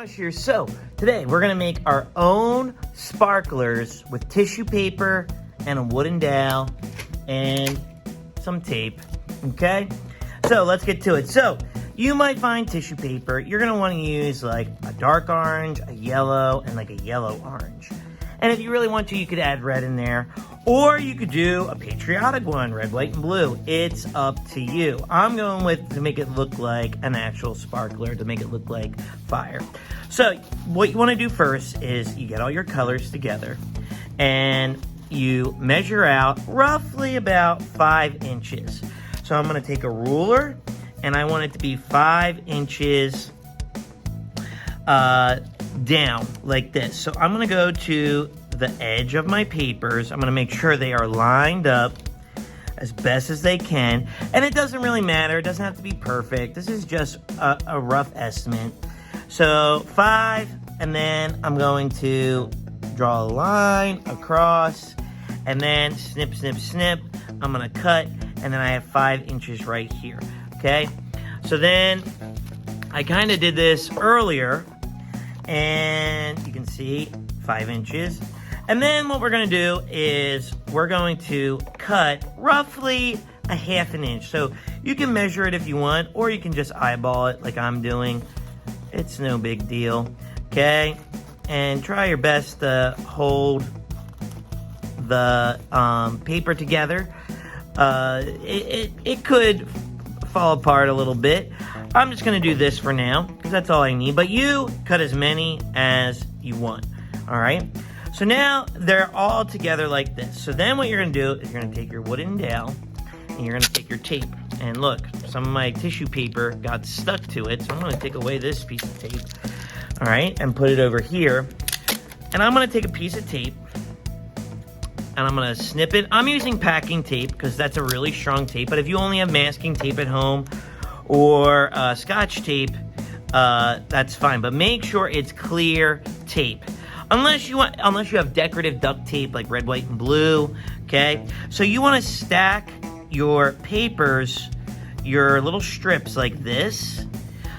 Mush here. So today we're gonna make our own sparklers with tissue paper and a wooden dowel and some tape. Okay, so let's get to it. So you might find tissue paper. You're gonna want to use like a dark orange, a yellow, and like a yellow orange. And if you really want to, you could add red in there, or you could do a patriotic one, red, white, and blue. It's up to you. I'm going with to make it look like an actual sparkler, to make it look like fire. So what you want to do first is you get all your colors together and you measure out roughly about 5 inches. So I'm going to take a ruler and I want it to be 5 inches down like this. So I'm going to go to the edge of my papers. I'm going to make sure they are lined up as best as they can. And it doesn't really matter. It doesn't have to be perfect. This is just a rough estimate. So 5, and then I'm going to draw a line across and then snip, snip, snip. I'm going to cut, and then I have 5 inches right here. Okay. So then I kind of did this earlier, and you can see 5 inches. And then what we're going to do is we're going to cut roughly a 1/2 inch. So you can measure it if you want, or you can just eyeball it like I'm doing. It's no big deal. Okay. And try your best to hold the paper together. It could fall apart a little bit. I'm just going to do this for now because that's all I need. But you cut as many as you want. All right. So now they're all together like this. So then what you're going to do is you're going to take your wooden dowel and you're going to take your tape. And look, some of my tissue paper got stuck to it. So I'm going to take away this piece of tape. All right. And put it over here. And I'm going to take a piece of tape and I'm going to snip it. I'm using packing tape because that's a really strong tape. But if you only have masking tape at home or Scotch tape, that's fine. But make sure it's clear tape. Unless you have decorative duct tape like red, white, and blue. Okay. So you want to stack your papers, your little strips like this,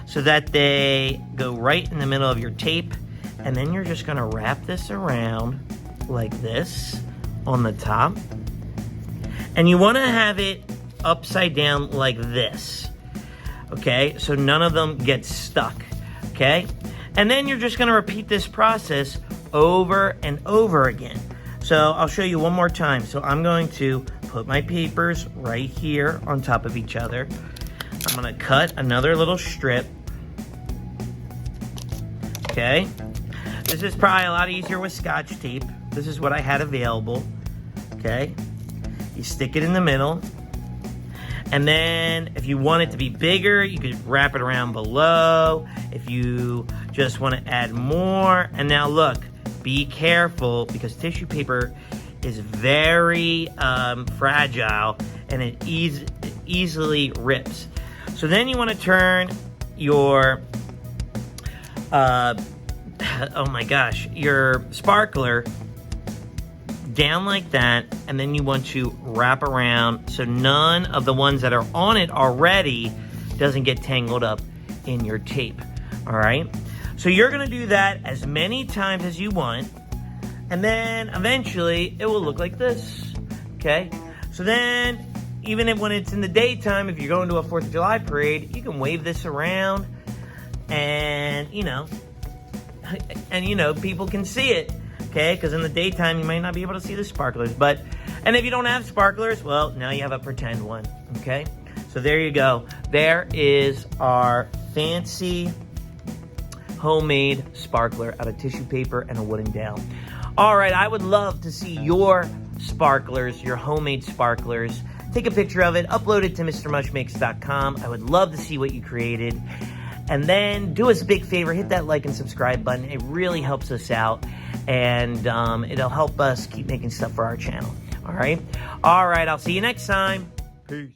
so that they go right in the middle of your tape. And then you're just going to wrap this around like this on the top. And you want to have it upside down like this. Okay, so none of them get stuck. Okay, and then you're just going to repeat this process over and over again. So I'll show you one more time. So I'm going to put my papers right here on top of each other. I'm going to cut another little strip. Okay. This is probably a lot easier with Scotch tape. This is what I had available. Okay. You stick it in the middle. And then if you want it to be bigger, you could wrap it around below. If you just want to add more. And now look, be careful because tissue paper is very fragile and it easily rips. So then you want to turn your oh my gosh, your sparkler down like that, and then you want to wrap around so none of the ones that are on it already doesn't get tangled up in your tape. All right, so you're gonna do that as many times as you want, and then eventually it will look like this. Okay, so then even when it's in the daytime, if you're going to a 4th of July parade, you can wave this around and you know people can see it. Okay, because in the daytime you might not be able to see the sparklers, and if you don't have sparklers, well, now you have a pretend one. Okay, so there you go. There is our fancy homemade sparkler out of tissue paper and a wooden dowel. All right, I would love to see your sparklers, your homemade sparklers. Take a picture of it, upload it to MrMushMakes.com. I would love to see what you created. And then do us a big favor, hit that like and subscribe button. It really helps us out. And it'll help us keep making stuff for our channel. All right? All right, I'll see you next time. Peace.